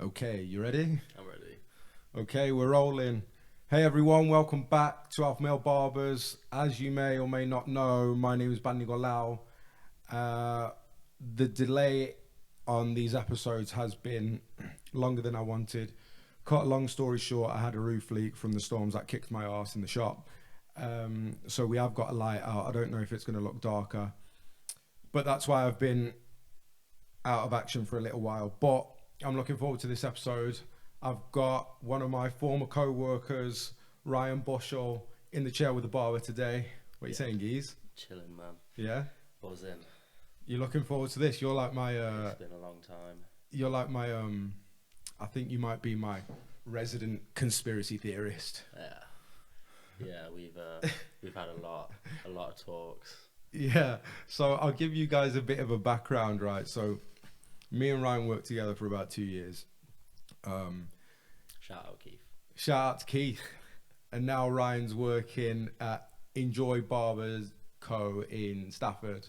Okay, you ready? I'm ready. Okay, we're rolling. Hey everyone, welcome back to Alpha Male Barbers. As you may or may not know, my name is Nicolaou. The delay on these episodes has been longer than I wanted. Cut a long story short, I had a roof leak from the storms that kicked my ass in the shop. So we have got a light out. I don't know if it's going to look darker, but that's why I've been out of action for a little while. But I'm looking forward to this episode. I've got one of my former co-workers, Ryan Bushell, in the chair with the barber today. What are you saying, Geese? Chilling, man. Yeah? Buzzing. You're looking forward to this? You're like my... It's been a long time. You're like my... I think you might be my resident conspiracy theorist. Yeah, we've had a lot of talks. Yeah, so I'll give you guys a bit of a background, right? So me and Ryan worked together for about 2 years. Shout out Keith. Shout out to Keith. And now Ryan's working at Enjoy Barbers Co. in Stafford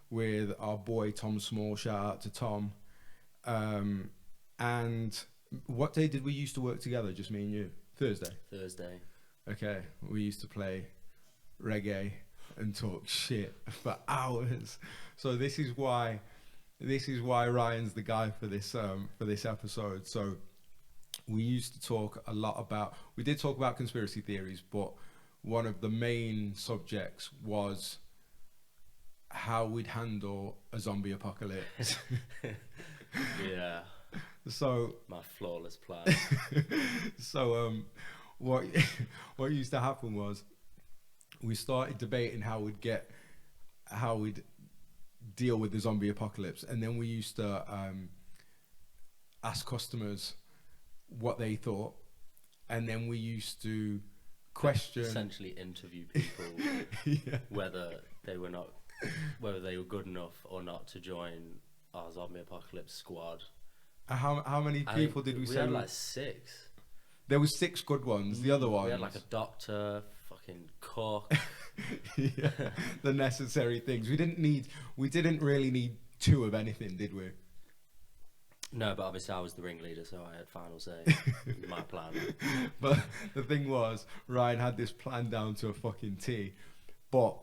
with our boy Tom Small. Shout out to Tom. And what day did we used to work together, just me and you? Thursday? Thursday. Okay, we used to play reggae and talk shit for hours. So this is why Ryan's the guy for this episode. So we used to talk a lot about, we did talk about conspiracy theories, but one of the main subjects was how we'd handle a zombie apocalypse. Yeah. So my flawless plan. So what used to happen was we started debating how we'd deal with the zombie apocalypse, and then we used to ask customers what they thought, and then we used to question, essentially interview people yeah. whether they were good enough or not to join our zombie apocalypse squad. How many people did we say? We had like 6. There was 6 good ones. The other ones, we had like a doctor, fucking cook. Yeah, the necessary things. We didn't really need 2 of anything, did we? No, but obviously I was the ringleader, so I had final say. My plan. But the thing was, Ryan had this plan down to a fucking T. But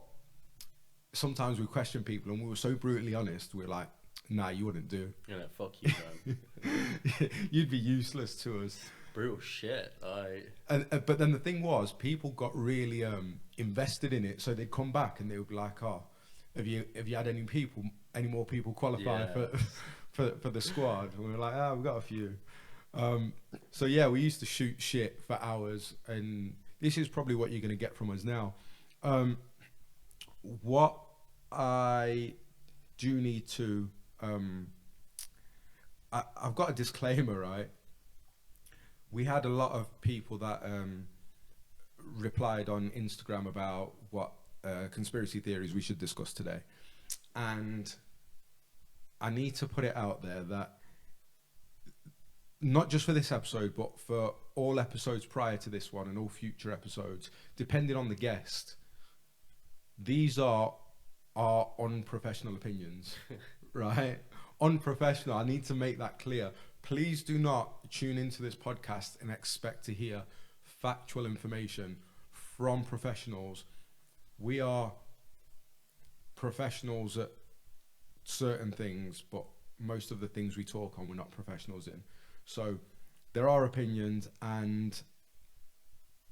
sometimes we question people, and we were so brutally honest. We were like, "Nah, you wouldn't do. You know, fuck you, man. You'd be useless to us." Brutal shit. But then the thing was, people got really invested in it, so they'd come back and they would be like, "Oh, have you had any more people qualify for the squad?" And we were like, "Ah, we've got a few." So yeah, we used to shoot shit for hours, and this is probably what you're gonna get from us now. What I do need to, I've got a disclaimer, right? We had a lot of people that replied on Instagram about what conspiracy theories we should discuss today. And I need to put it out there that not just for this episode, but for all episodes prior to this one and all future episodes, depending on the guest, these are our unprofessional opinions, right? Unprofessional. I need to make that clear. Please do not tune into this podcast and expect to hear factual information from professionals. We are professionals at certain things, but most of the things we talk on, we're not professionals in. So there are opinions, and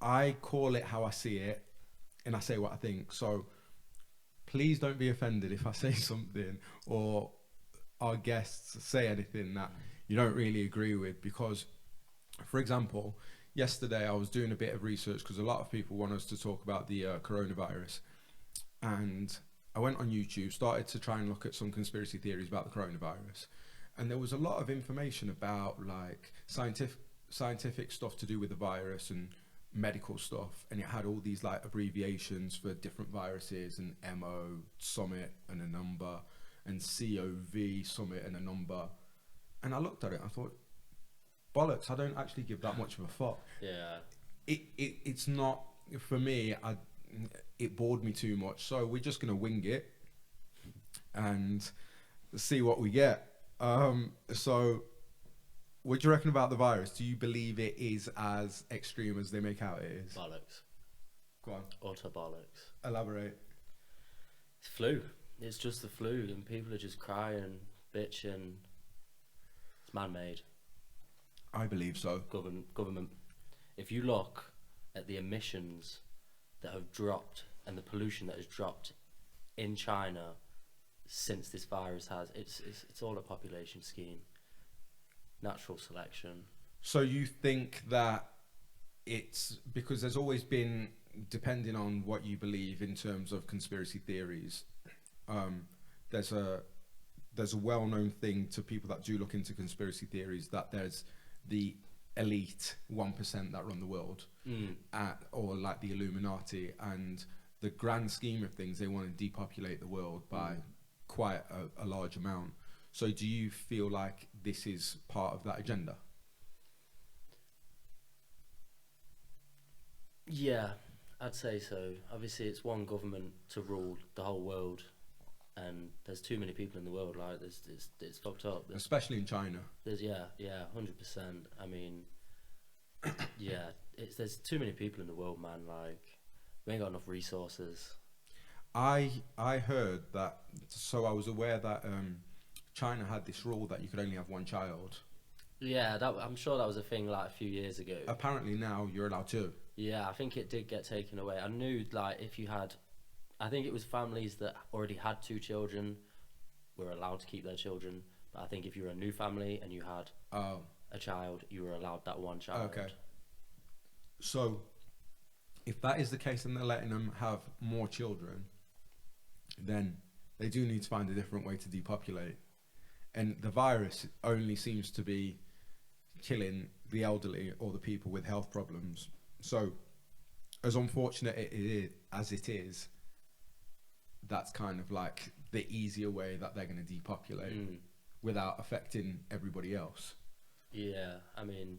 I call it how I see it, and I say what I think. So please don't be offended if I say something or our guests say anything that you don't really agree with, because, for example, yesterday I was doing a bit of research because a lot of people want us to talk about the coronavirus, and I went on YouTube, started to try and look at some conspiracy theories about the coronavirus, and there was a lot of information about like scientific stuff to do with the virus and medical stuff, and it had all these like abbreviations for different viruses, and MO summit and a number, and COV summit and a number. And I looked at it, I thought, bollocks, I don't actually give that much of a fuck. Yeah. It's not, for me, it bored me too much. So we're just going to wing it and see what we get. So what do you reckon about the virus? Do you believe it is as extreme as they make out it is? Bollocks. Go on. Utter bollocks. Elaborate. It's flu. It's just the flu, and people are just crying, bitching. It's man-made. I believe so. Government. If you look at the emissions that have dropped and the pollution that has dropped in China since this virus has, it's all a population scheme. Natural selection. So you think that it's because there's always been, depending on what you believe in terms of conspiracy theories, there's a well-known thing to people that do look into conspiracy theories that there's the elite 1% that run the world, or like the Illuminati, and the grand scheme of things, they want to depopulate the world by quite a large amount. So do you feel like this is part of that agenda? Yeah, I'd say so. Obviously, it's one government to rule the whole world, and there's too many people in the world. Like, it's fucked up. Especially in China. There's 100%. I mean, yeah, there's too many people in the world, man. Like, we ain't got enough resources. I heard that. So I was aware that China had this rule that you could only have one child. Yeah, I'm sure that was a thing like a few years ago. Apparently now you're allowed two. Yeah, I think it did get taken away. I knew, like, if you had, I think it was families that already had two children were allowed to keep their children. But I think if you were a new family and you had a child, you were allowed that one child. Okay. So if that is the case and they're letting them have more children, then they do need to find a different way to depopulate. And the virus only seems to be killing the elderly or the people with health problems. So as unfortunate as it is, that's kind of like the easier way that they're going to depopulate without affecting everybody else. Yeah, I mean,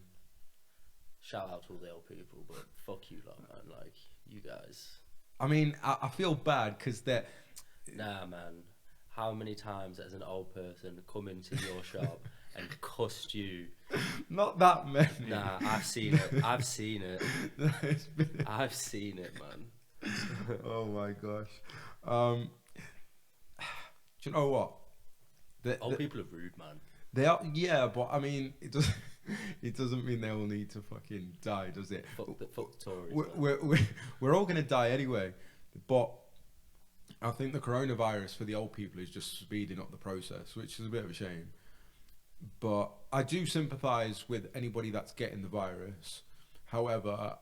shout out to all the old people, but fuck you lot, man. Like, you guys. I mean, I feel bad because they're... Nah, man. How many times has an old person come into your shop and cussed you? Not that many. Nah, I've seen it. I've seen it. I've seen it, man. Oh my gosh. Do you know what? Old people are rude, man. They are, yeah, but I mean, it doesn't mean they all need to fucking die, does it? Fuck the Tories. We're all gonna die anyway, but I think the coronavirus for the old people is just speeding up the process, which is a bit of a shame. But I do sympathise with anybody that's getting the virus. However,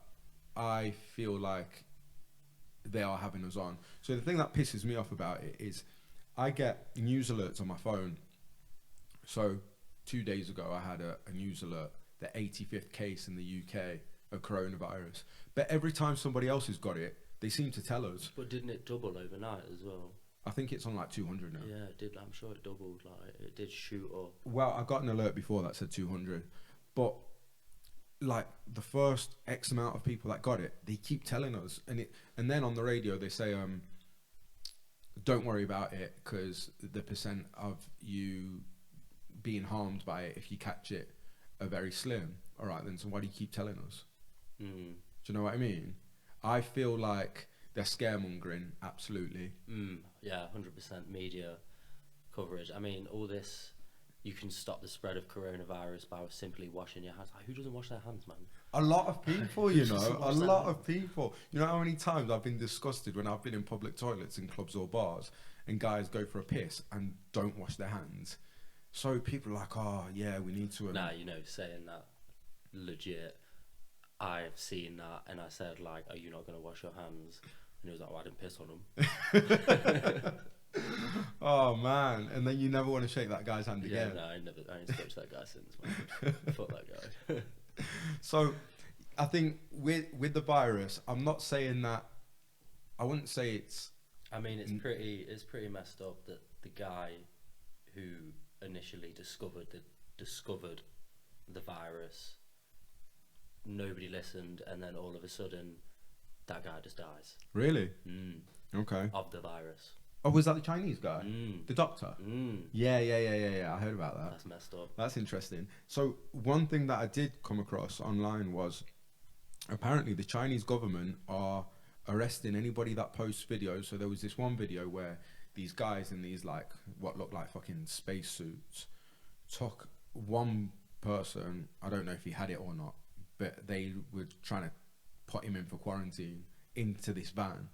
I feel like they are having us on. So the thing that pisses me off about it is I get news alerts on my phone. So 2 days ago I had a news alert, the 85th case in the UK of coronavirus. But every time somebody else has got it, they seem to tell us. But didn't it double overnight as well? I think it's on like 200 now. Yeah, it did. I'm sure it doubled. Like, it did shoot up. Well, I got an alert before that said 200, but like the first X amount of people that got it, they keep telling us, and then on the radio they say, don't worry about it because the percent of you being harmed by it if you catch it are very slim. All right, then, so why do you keep telling us? Do you know what I mean? I feel like they're scaremongering, absolutely. Yeah, 100% media coverage. I mean, all this, you can stop the spread of coronavirus by simply washing your hands. Like, who doesn't wash their hands, man? A lot of people, you know, a lot of people. You know how many times I've been disgusted when I've been in public toilets in clubs or bars and guys go for a piss and don't wash their hands. So people are like, oh, yeah, we need to... Nah, you know, saying that, legit, I've seen that, and I said, like, are you not going to wash your hands? And he was like, well, I didn't piss on them. Oh, man. And then you never want to shake that guy's hand again. Yeah, no, I ain't spoke to that guy since, man. Fuck that guy. So, I think with the virus, I'm not saying that... I wouldn't say it's... I mean, it's pretty messed up that the guy who initially discovered the virus, nobody listened, and then all of a sudden that guy just dies. Really? Okay. Of the virus. Oh, was that the Chinese guy? The doctor? Mm. Yeah. I heard about that. That's messed up. That's interesting. So one thing that I did come across online was apparently the Chinese government are arresting anybody that posts videos. So there was this one video where these guys in these like what looked like fucking space suits took one person, I don't know if he had it or not, but they were trying to put him in for quarantine into this van.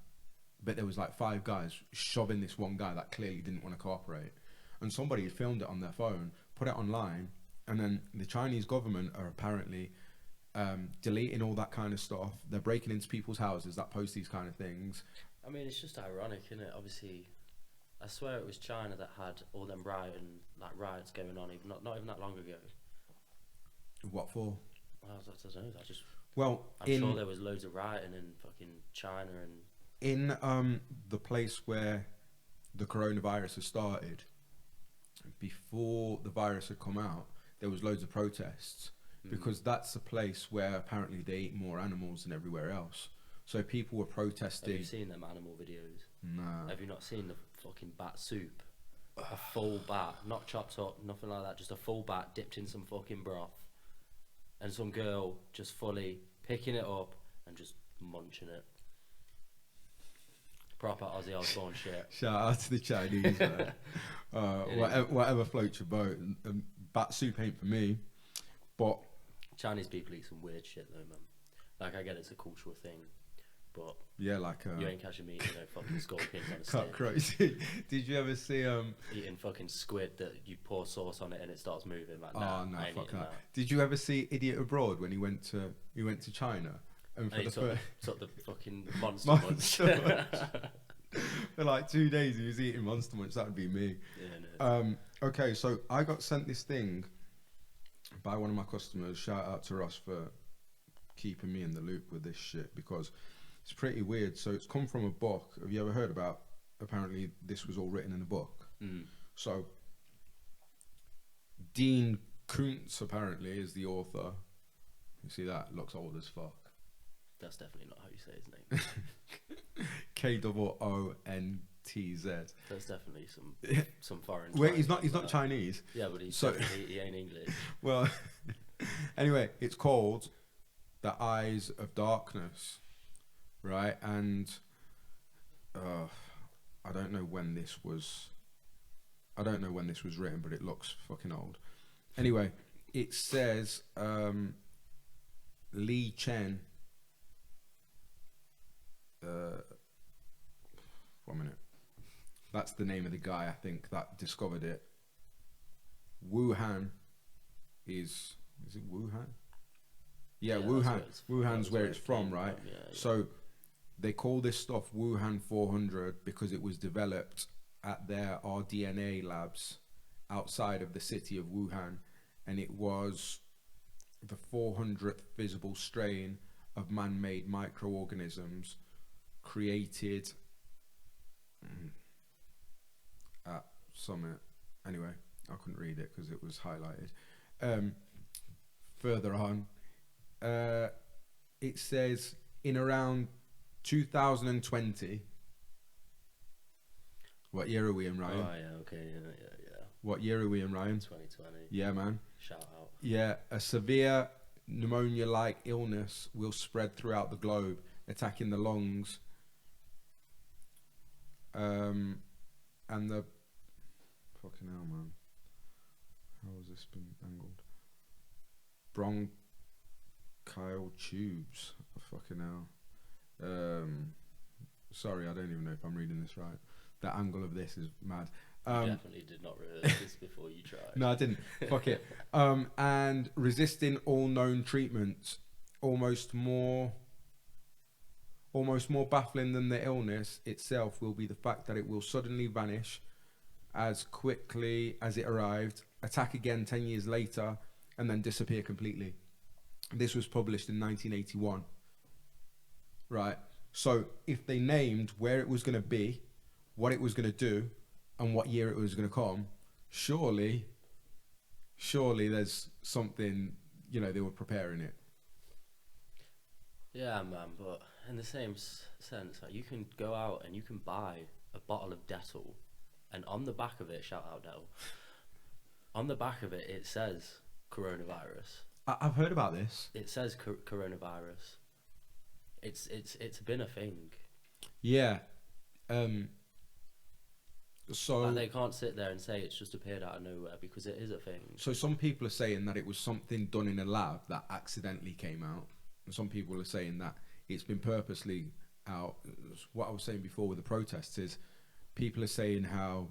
But there was like 5 guys shoving this one guy that clearly didn't want to cooperate. And somebody had filmed it on their phone, put it online, and then the Chinese government are apparently deleting all that kind of stuff. They're breaking into people's houses that post these kind of things. I mean, it's just ironic, isn't it? Obviously, I swear it was China that had all them riots going on, even not even that long ago. What for? Well, I don't know. Well, I'm sure there was loads of rioting in fucking China and. In the place where the coronavirus has started, before the virus had come out, there was loads of protests because that's a place where apparently they eat more animals than everywhere else. So people were protesting. Have you seen them animal videos? Nah. Have you not seen the fucking bat soup? A full bat, not chopped up, nothing like that, just a full bat dipped in some fucking broth. And some girl just fully picking it up and just munching it. Proper Ozzy Osbourne shit. Shout out to the Chinese, man. Whatever floats your boat. Bat soup ain't for me. But Chinese people eat some weird shit though, man. Like, I get it's a cultural thing, but yeah, like you ain't catching me eating no fucking scorpions on a stick. Cockroach. Did you ever see eating fucking squid that you pour sauce on it and it starts moving? Like, nah, no, I ain't fuck eating that. that. Did you ever see Idiot Abroad when he went to China? And And he took the fucking monster Monster munch. for like 2 days he was eating Monster Munch. That would be me. Yeah, no. Okay, so I got sent this thing by one of my customers. Shout out to Ross for keeping me in the loop with this shit because it's pretty weird. So it's come from a book. Have you ever heard about? Apparently this was all written in a book. So Dean Koontz apparently is the author. You see that? Looks old as fuck. That's definitely not how you say his name. Koontz. That's definitely some foreign. Wait, he's not Chinese. Yeah, but he ain't English. Well, anyway, it's called The Eyes of Darkness, right? And I don't know when this was written, but it looks fucking old. Anyway, it says Li Chen. 1 minute. That's the name of the guy, I think, that discovered it. Wuhan is it Wuhan? Yeah, Wuhan. Wuhan's where it's from, right? Yeah. So they call this stuff Wuhan 400 because it was developed at their rDNA labs outside of the city of Wuhan, and it was the 400th visible strain of man-made microorganisms created at Summit. Anyway, I couldn't read it because it was highlighted. Further on, it says in around 2020. What year are we in, Ryan? Oh yeah, okay, yeah. What year are we in, Ryan? 2020. Yeah, man. Shout out. Yeah, a severe pneumonia-like illness will spread throughout the globe, attacking the lungs. And the fucking hell, man. How has this been angled? Bronchial tubes. Fucking hell. Sorry, I don't even know if I'm reading this right. The angle of this is mad. You definitely did not rehearse this before you tried. No, I didn't. Fuck it. And resisting all known treatments. Almost more baffling than the illness itself will be the fact that it will suddenly vanish as quickly as it arrived, attack again 10 years later, and then disappear completely. This was published in 1981. Right. So if they named where it was going to be, what it was going to do, and what year it was going to come, surely there's something, they were preparing it. Yeah, man, but in the same sense, like, you can go out and you can buy a bottle of Dettol, and on the back of it, shout out Dettol, on the back of it, it says coronavirus. I've heard about this. It says coronavirus. It's been a thing. Yeah. So Like, they can't sit there and say it's just appeared out of nowhere, because it is a thing. So some people are saying that it was something done in a lab that accidentally came out, and some people are saying that it's been purposely out. What I was saying before with the protests is, people are saying how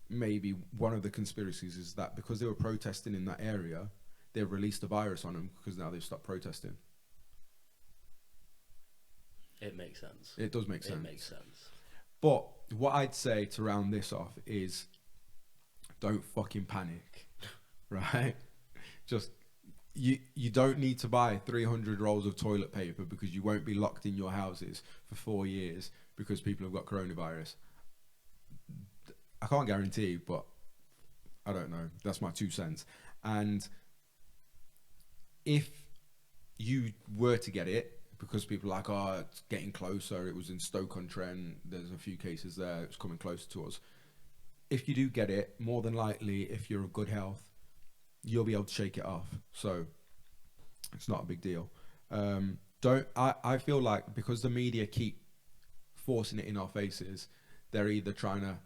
maybe one of the conspiracies is that because they were protesting in that area, they've released a virus on them because now they've stopped protesting. It makes sense. It does make sense. It makes sense. But what I'd say to round this off is, don't fucking panic, right? Just, you don't need to buy 300 rolls of toilet paper because you won't be locked in your houses for 4 years because people have got coronavirus. I can't guarantee, but I don't know. That's my 2 cents. And if you were to get it, because people are like, oh, it's getting closer, it was in Stoke-on-Trent, there's a few cases there, it's coming closer to us. If you do get it, more than likely, if you're of good health, you'll be able to shake it off. So it's not a big deal. I feel like because the media keep forcing it in our faces, they're either trying to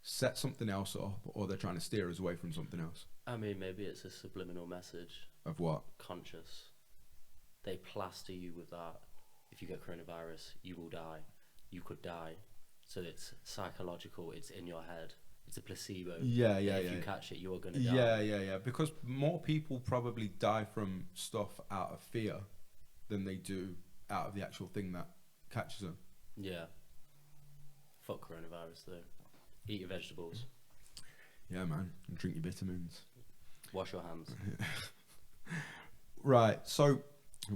set something else up or they're trying to steer us away from something else. I mean, maybe it's a subliminal message. Of what? Conscious. They plaster you with that. If you get coronavirus, you will die. You could die. So it's psychological. It's in your head. It's a placebo. Yeah. If you catch it, you are going to die. Yeah. Because more people probably die from stuff out of fear than they do out of the actual thing that catches them. Yeah. Fuck coronavirus, though. Eat your vegetables. Yeah, man. And drink your vitamins. Wash your hands. Right. So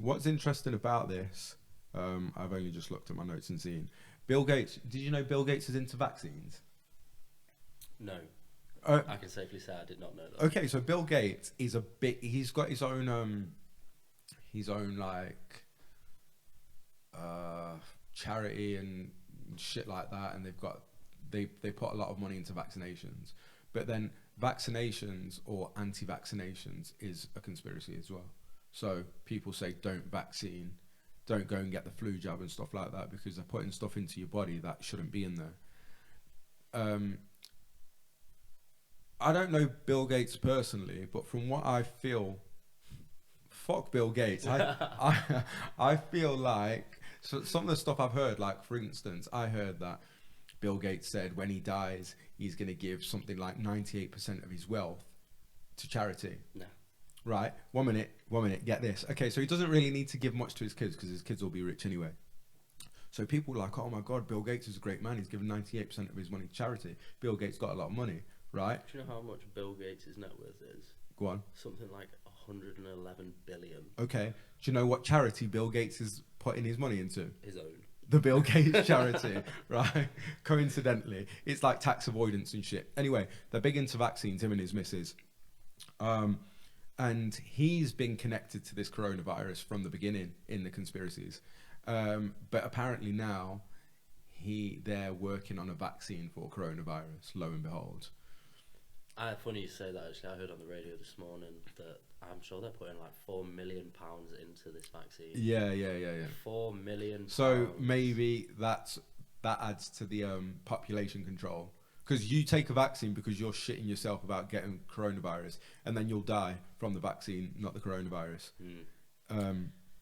what's interesting about this, I've only just looked at my notes and seen Bill Gates. Did you know Bill Gates is into vaccines? No. I can safely say I did not know that. Okay, so Bill Gates is a bit. He's got his own like charity and shit like that, and they put a lot of money into vaccinations. But then vaccinations or anti-vaccinations is a conspiracy as well. So people say don't go and get the flu jab and stuff like that because they're putting stuff into your body that shouldn't be in there. I don't know Bill Gates personally, but from what I feel, fuck Bill Gates. I feel like some of the stuff I've heard, like for instance, I heard that Bill Gates said when he dies, he's going to give something like 98% of his wealth to charity. No. Right, 1 minute, get this. Okay, so he doesn't really need to give much to his kids because his kids will be rich anyway. So people are like, oh my God, Bill Gates is a great man. He's given 98% of his money to charity. Bill Gates got a lot of money, right? Do you know how much Bill Gates' net worth is? Go on. Something like 111 billion. Okay. Do you know what charity Bill Gates is putting his money into? His own. The Bill Gates charity, right? Coincidentally, it's like tax avoidance and shit. Anyway, they're big into vaccines, him and his missus. And he's been connected to this coronavirus from the beginning in the conspiracies. But apparently now they're working on a vaccine for coronavirus, lo and behold. Funny you say that, actually. I heard on the radio this morning that I'm sure they're putting like £4 million into this vaccine. Yeah. £4 million. So maybe that adds to the population control. Because you take a vaccine because you're shitting yourself about getting coronavirus, and then you'll die from the vaccine, not the coronavirus.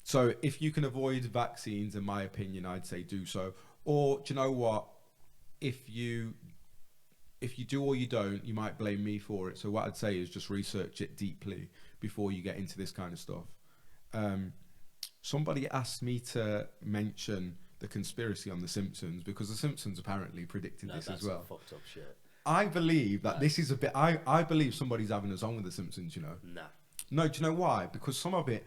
So if you can avoid vaccines, in my opinion, I'd say do so. Or do you know what? If you do or you don't, you might blame me for it. So what I'd say is just research it deeply before you get into this kind of stuff. Somebody asked me to mention the conspiracy on The Simpsons because The Simpsons apparently predicted this as well. That's fucked up shit. I believe that this is a bit. I believe somebody's having us on with The Simpsons. You know. Nah. No, do you know why? Because some of it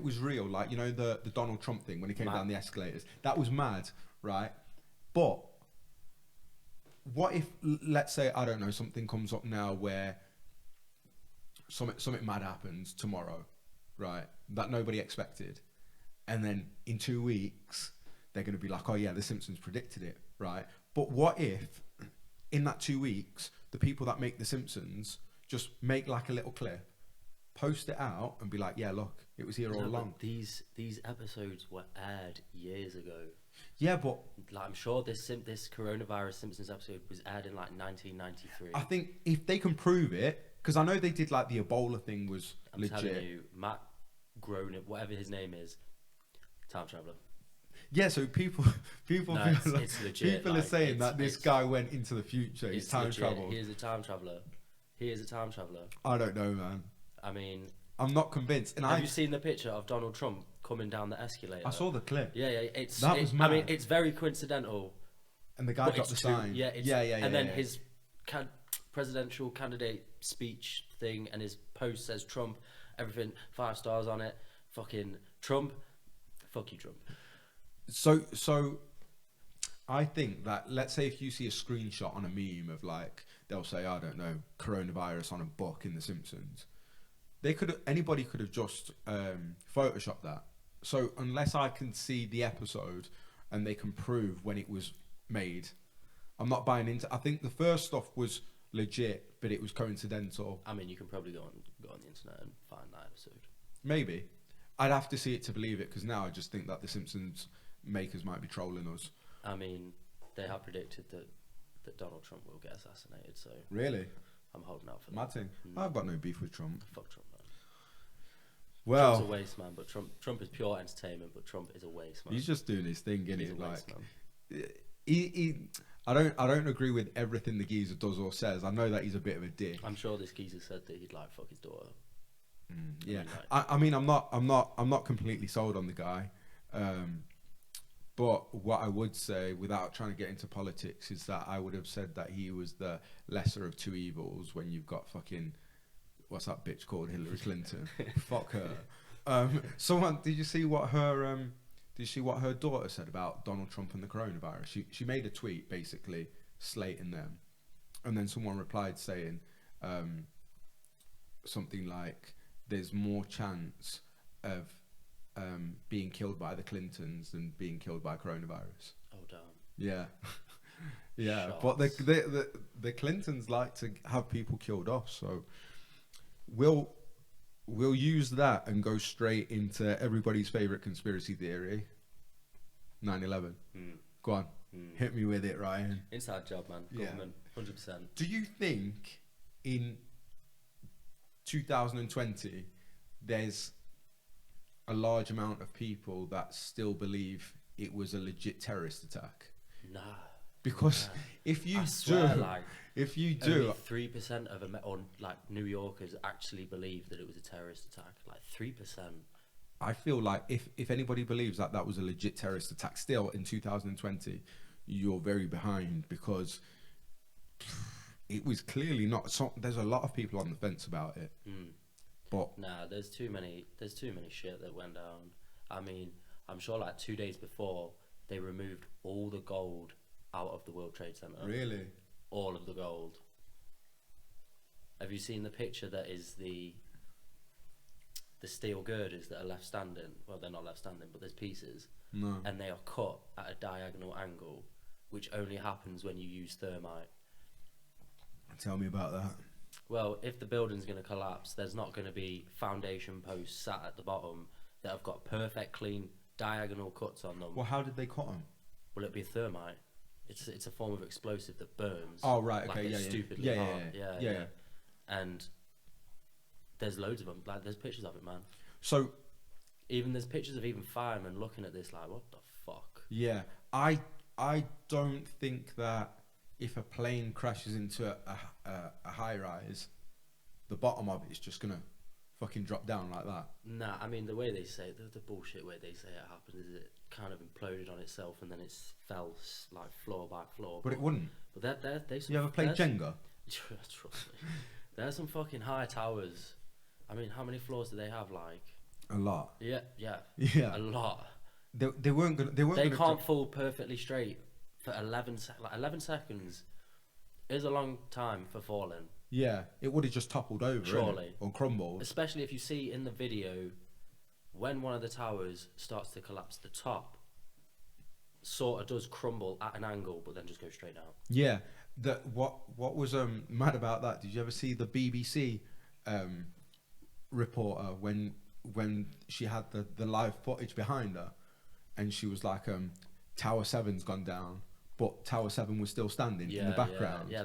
was real. Like, you know, the Donald Trump thing when he came down the escalators. That was mad, right? But what if, let's say, I don't know, something comes up now where something mad happens tomorrow, right? That nobody expected, and then in 2 weeks they're going to be like, oh yeah, The Simpsons predicted it, right? But what if, in that 2 weeks, the people that make The Simpsons just make like a little clip, post it out, and be like, yeah, look, it was here all along. These episodes were aired years ago. Yeah, but like, I'm sure this coronavirus Simpsons episode was aired in like 1993. I think if they can prove it, because I know they did like the Ebola thing was I'm legit. telling you, Matt Groening, whatever his name is, time traveler. Yeah, so people No, it's legit. people are saying that this guy went into the future. He's time traveled. He is a time traveler. He is a time traveler. I don't know, man. I mean, I'm not convinced. And have you seen the picture of Donald Trump coming down the escalator? I saw the clip. Yeah. That was mad. I mean, it's very coincidental. And the guy dropped the sign. Yeah. And then his presidential candidate speech thing, and his post says Trump, everything 5 stars on it. Fucking Trump. Fuck you, Trump. So I think that, let's say if you see a screenshot on a meme of like, they'll say, I don't know, coronavirus on a book in The Simpsons. Anybody could have just photoshopped that. So unless I can see the episode and they can prove when it was made, I'm not buying into. I think the first stuff was legit, but it was coincidental. I mean, you can probably go on the internet and find that episode. Maybe. I'd have to see it to believe it, because now I just think that The Simpsons makers might be trolling us. I mean, they have predicted that Donald Trump will get assassinated, so Really? I'm holding out for that. Mad thing. I've got no beef with Trump. Fuck Trump, man. Well, Trump's a waste man, but Trump is pure entertainment, but Trump is a waste man. he's just doing his thing, isn't He's he? a waste Like, man. I don't agree with everything the geezer does or says. I know that he's a bit of a dick. I'm sure this geezer said that he'd like fuck his daughter. Yeah, I mean, I'm not completely sold on the guy, but what I would say, without trying to get into politics, is that I would have said that he was the lesser of two evils when you've got fucking, what's that bitch called, Hillary Clinton? Fuck her. Did you see what her daughter said about Donald Trump and the coronavirus? She made a tweet basically slating them, and then someone replied saying something like, there's more chance of being killed by the Clintons than being killed by coronavirus. Oh damn. Yeah. Yeah. Shots. But the Clintons like to have people killed off, so we'll use that and go straight into everybody's favorite conspiracy theory, 9/11. Go on. Hit me with it, Ryan. Inside job, man. Yeah. Government, 100%. Do you think in 2020 there's a large amount of people that still believe it was a legit terrorist attack? Nah. Because if you I swear, do, like, if you do, only 3% of or like New Yorkers actually believe that it was a terrorist attack. Like 3%. I feel like if anybody believes that that was a legit terrorist attack still in 2020, you're very behind, because it was clearly not. There's a lot of people on the fence about it. But nah, there's too many shit that went down. I mean, I'm sure like 2 days before they removed all the gold out of the World Trade Center. Really? All of the gold. Have you seen the picture that is the steel girders that are left standing? Well, they're not left standing, but there's pieces. No. And they are cut at a diagonal angle, which only happens when you use thermite. Tell me about that. Well, if the building's going to collapse, there's not going to be foundation posts sat at the bottom that have got perfect, clean, diagonal cuts on them. Well, how did they cut them? Will it be thermite? It's a form of explosive that burns. Oh, right, okay, like yeah, stupidly hard. Yeah. And there's loads of them. Like, there's pictures of it, man. So, there's pictures of even firemen looking at this like, what the fuck? yeah, I don't think that if a plane crashes into a high rise, the bottom of it is just gonna fucking drop down like that. Nah, I mean, the way they say the bullshit way they say it happened is it kind of imploded on itself and then it fell like floor by floor. But it wouldn't. But You ever played Jenga? Trust me. There's some fucking high towers. I mean, how many floors do they have? Like a lot. Yeah. Yeah. A lot. They weren't gonna. They can't fall perfectly straight for 11 seconds. Is a long time for falling. Yeah, it would have just toppled over, surely, or crumbled. Especially if you see in the video when one of the towers starts to collapse, the top sort of does crumble at an angle, but then just goes straight down. Yeah. What was mad about that? Did you ever see the BBC reporter when she had the live footage behind her, and she was like, Tower 7's gone down, but Tower 7 was still standing in the background. Yeah,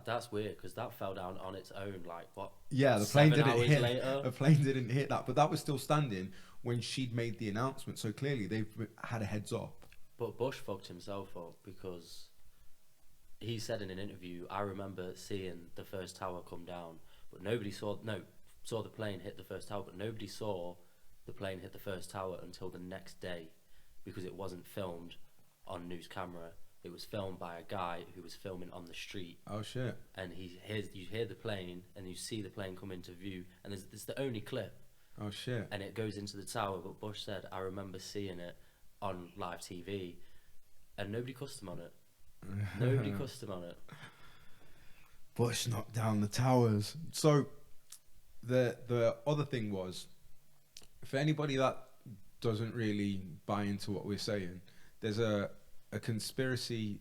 that's weird because that fell down on its own. Like what? Yeah, the plane 7 didn't hours hit. later? The plane didn't hit that, but that was still standing when she'd made the announcement. So clearly they've had a heads up. But Bush fucked himself up because he said in an interview, "I remember seeing the first tower come down, but nobody saw the plane hit the first tower, but nobody saw the plane hit the first tower until the next day, because it wasn't filmed on news camera. It was filmed by a guy who was filming on the street. Oh shit! And you hear the plane, and you see the plane come into view, and it's the only clip. Oh shit! And it goes into the tower. But Bush said, "I remember seeing it on live TV, and nobody cussed him on it. Nobody cussed him on it." Bush knocked down the towers. So the other thing was, for anybody that doesn't really buy into what we're saying, there's a conspiracy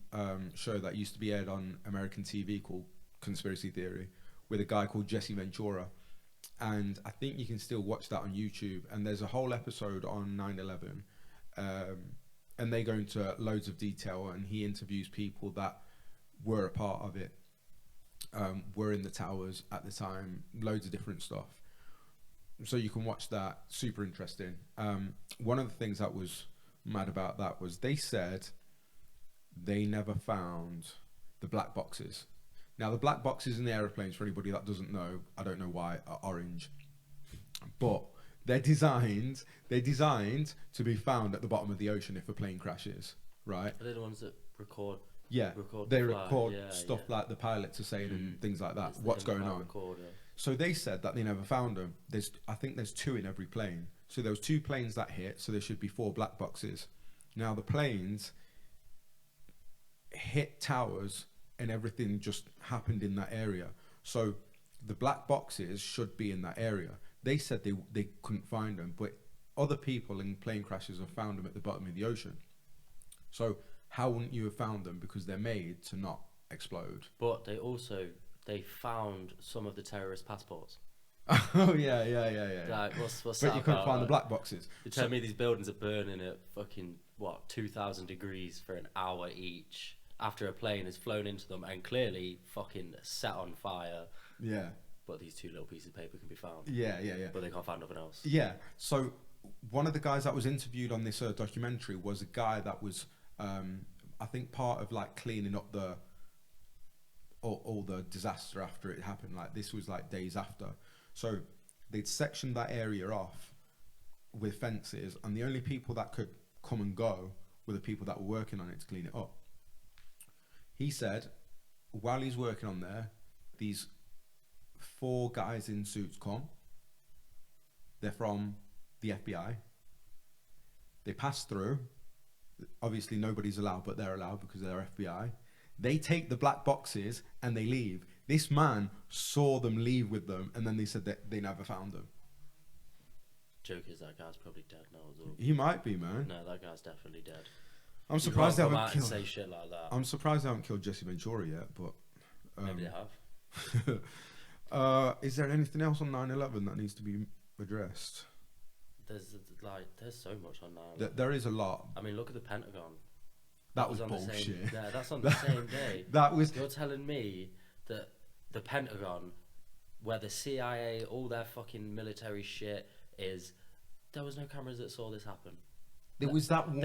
show that used to be aired on American TV called Conspiracy Theory, with a guy called Jesse Ventura, and I think you can still watch that on YouTube. And there's a whole episode on 9/11, and they go into loads of detail, and he interviews people that were a part of it, were in the towers at the time, loads of different stuff. So you can watch that, super interesting. One of the things that was mad about that was they said they never found the black boxes. Now the black boxes in the aeroplanes, for anybody that doesn't know, I don't know why, are orange, but they're designed to be found at the bottom of the ocean if a plane crashes, right? Are they the ones that record? Yeah, record they the flight? record stuff like the pilots are saying and things like that. What's going on? Recorder. So they said that they never found them. I think there's 2 in every plane. So there was 2 planes that hit, so there should be 4 black boxes. Now the planes hit towers and everything just happened in that area. So the black boxes should be in that area. They said they couldn't find them, but other people in plane crashes have found them at the bottom of the ocean. So how wouldn't you have found them? Because they're made to not explode. But they found some of the terrorist passports. Oh yeah. Like what's but that you couldn't about? find the black boxes. You tell me these buildings are burning at fucking 2,000 degrees for an hour each after a plane has flown into them and clearly fucking set on fire. Yeah. But these 2 little pieces of paper can be found. Yeah. But they can't find nothing else. Yeah. So one of the guys that was interviewed on this documentary was a guy that was, I think, part of like cleaning up all the disaster after it happened. Like this was like days after. So they'd sectioned that area off with fences, and the only people that could come and go were the people that were working on it to clean it up. He said while he's working on there, these 4 guys in suits come. They're from the FBI. They pass through. Obviously nobody's allowed, but they're allowed because they're FBI. They take the black boxes and they leave. This man saw them leave with them, and then they said that they never found them. Joke is that guy's probably dead now as well. He might be, man. No, that guy's definitely dead. I'm surprised they come haven't out and killed. say shit like that. I'm surprised they haven't killed Jesse Ventura yet, but Maybe they have. is there anything else on 9/11 that needs to be addressed? There's so much on now. There is a lot. I mean, look at the Pentagon. That was on bullshit. The same, yeah, that's on the same day. That was. You're telling me that the Pentagon, where the CIA, all their fucking military shit is, there was no cameras that saw this happen. There was that one.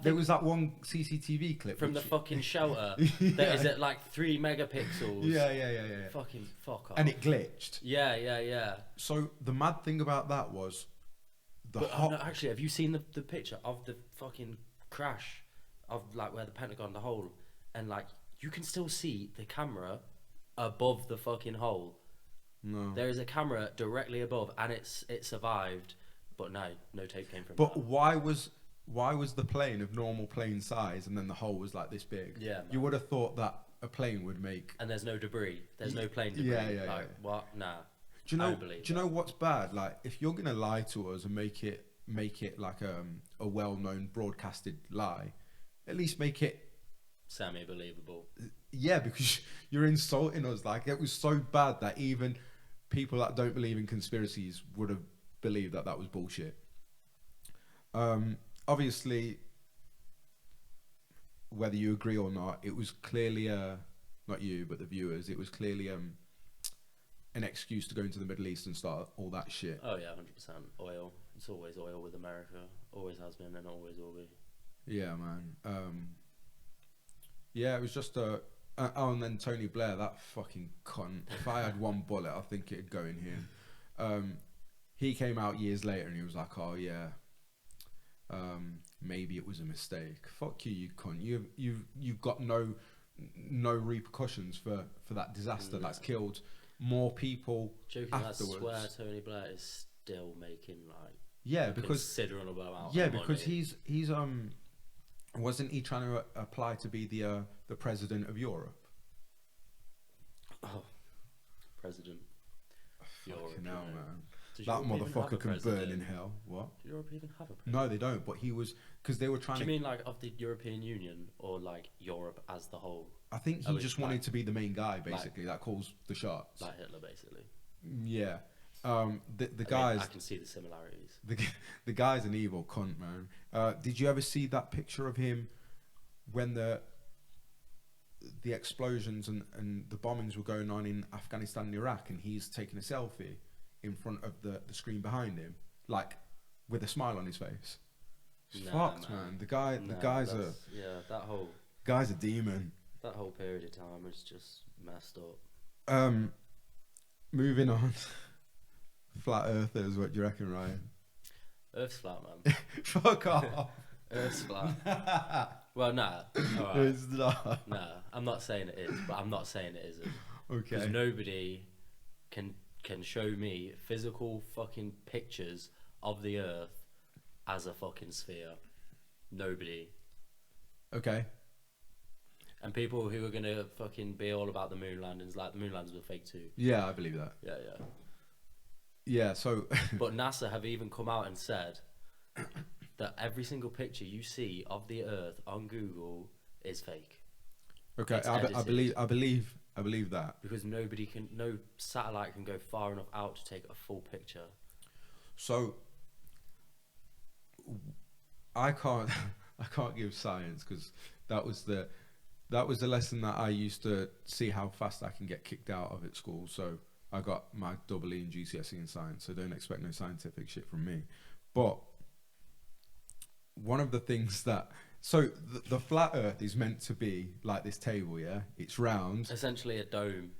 There was that one CCTV clip from the fucking shelter yeah. that is at like 3 megapixels. Yeah. Fucking fuck off. And it glitched. Yeah. So the mad thing about that was no, actually, have you seen the picture of the fucking crash of like where the Pentagon, the hole, and like you can still see the camera above the fucking hole. No. There is a camera directly above, and it survived, but no tape came from But that. why was the plane of normal plane size and then the hole was like this big? Yeah, man. You would have thought that a plane would make. And there's no debris. There's no plane debris. Yeah. What? Nah. Do you know what's bad? Like, if you're gonna lie to us and make it like a well-known broadcasted lie, at least make it, semi-believable. yeah, because you're insulting us. Like, it was so bad that even people that don't believe in conspiracies would have believed that that was bullshit. Obviously, whether you agree or not, it was clearly not you, but the viewers, it was clearly an excuse to go into the Middle East and start all that shit. Oh yeah, 100%. Oil. It's always oil with America. Always has been and always will be. Yeah, man. Yeah, it was just oh, and then Tony Blair, that fucking cunt. If I had one bullet, I think it'd go in him. He came out years later and he was like, "Oh yeah, maybe it was a mistake." Fuck you, you cunt. You've got no repercussions for that disaster that's killed more people Joking, afterwards. I swear Tony Blair is still making yeah, because considerable amount. Yeah, of because money. he's wasn't he trying to apply to be the president of Europe? Oh, president. Fucking hell, man. Does That Europe even have a motherfucker can burn president? in hell. What? Does Europe even have a president? No, they don't. But he was, because they were trying Do you to. mean like of the European Union or like Europe as the whole? I think he just wanted to be the main guy, like- basically, that calls the shots. Like Hitler, basically. Yeah. The I mean, guys. I can see the similarities. The guy's an evil cunt, man. Did you ever see that picture of him when the explosions and the bombings were going on in Afghanistan and Iraq, and he's taking a selfie in front of the screen behind him, like with a smile on his face? Fucked, man. The guy's a demon. That whole period of time was just messed up. Moving on. Flat earthers, what do you reckon, Ryan? Earth's flat, man. Fuck off. Earth's flat. Well, nah. All right. It's not. Nah, I'm not saying it is, but I'm not saying it isn't. Okay. Because nobody can show me physical fucking pictures of the Earth as a fucking sphere. Nobody. Okay. And people who are gonna fucking be all about the moon landings, like the moon landings were fake too. Yeah, I believe that. Yeah. Yeah, so But NASA have even come out and said that every single picture you see of the Earth on Google is fake. okay, It's I believe that. Because no satellite can go far enough out to take a full picture. So I can't give science, because that was the lesson that I used to see how fast I can get kicked out of at school. So I got my double E in GCSE in science, so don't expect no scientific shit from me. But one of the things that, so the flat Earth is meant to be like this table, yeah? It's round. Essentially a dome.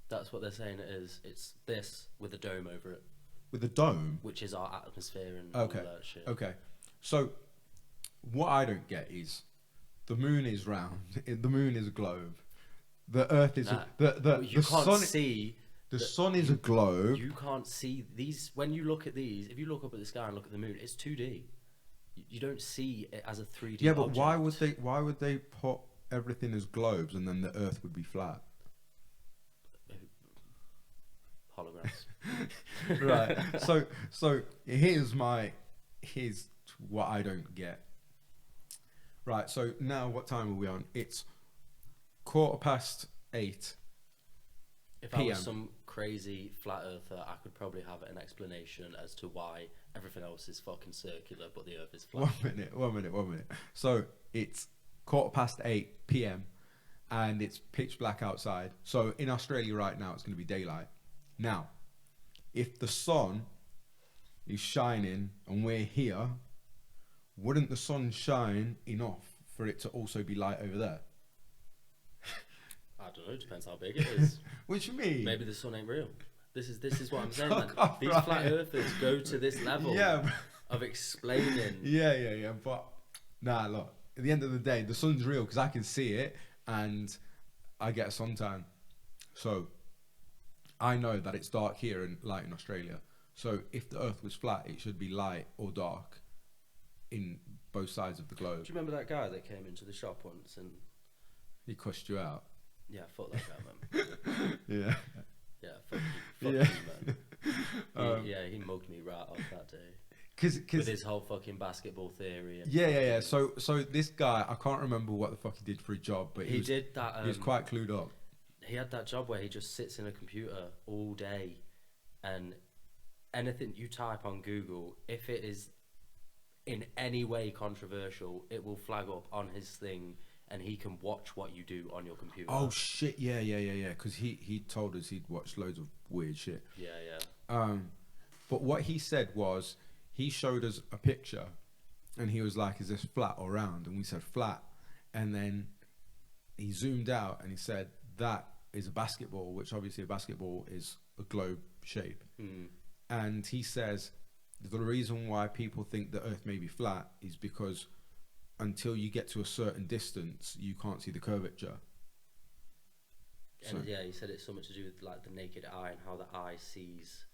That's what they're saying it is. It's this with a dome over it. With a dome? Which is our atmosphere and Okay. all that shit. Okay. So what I don't get is the moon is round. The moon is a globe. The Earth is You can't sun. see. The sun is a globe. You can't see these. When you look at these, if you look up at the sky and look at the moon, it's 2D. You don't see it as a 3D. Yeah, but object. why would they put everything as globes and then the Earth would be flat? Holograms. Right. So here's what I don't get. Right. So now what time are we on? It's 8:15. If I PM. was some crazy flat earther, I could probably have an explanation as to why everything else is fucking circular, but the Earth is flat. 1 minute. So it's 8:15 PM, and it's pitch black outside. So in Australia right now, it's going to be daylight. Now, if the sun is shining and we're here, wouldn't the sun shine enough for it to also be light over there? I don't know. Depends how big it is. What do you mean? Maybe the sun ain't real. This is what I'm saying. Fuck Man. off, These Ryan. flat earthers go to this level of explaining. Yeah. But nah, look. At the end of the day, the sun's real because I can see it and I get a suntan. So I know that it's dark here and light in Australia. So if the Earth was flat, it should be light or dark in both sides of the globe. Do you remember that guy that came into the shop once and He cussed you out. yeah, fuck that guy, man. Yeah. Yeah, fuck you, Yeah. man. He mugged me right off that day. with his whole fucking basketball theory. And yeah. So this guy, I can't remember what the fuck he did for a job, but he did that. He was quite clued up. He had that job where he just sits in a computer all day, and anything you type on Google, if it is in any way controversial, it will flag up on his thing, and he can watch what you do on your computer. Oh shit! Yeah. Because he told us he'd watched loads of weird shit. Yeah. But what he said was, he showed us a picture, and he was like, "Is this flat or round?" And we said flat, and then he zoomed out and he said, "That is a basketball," which obviously a basketball is a globe shape. And he says the reason why people think the Earth may be flat is because until you get to a certain distance, you can't see the curvature. And he said it's something to do with like the naked eye and how the eye sees.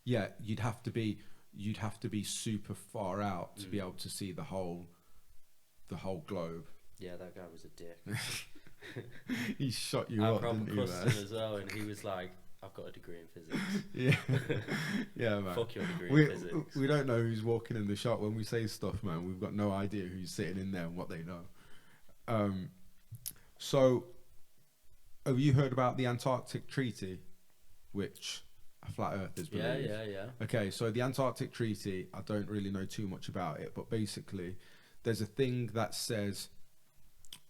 Yeah, you'd have to be super far out to be able to see the whole globe. Yeah, that guy was a dick. He shot you I up, proper didn't he, cussed man? him as well, and he was like, "I've got a degree in physics." Yeah, man. Fuck your degree in physics. We don't know who's walking in the shop when we say stuff, man. We've got no idea who's sitting in there and what they know. So, have you heard about the Antarctic Treaty, which a flat Earthers believe? Yeah. Okay, so the Antarctic Treaty, I don't really know too much about it, but basically, there's a thing that says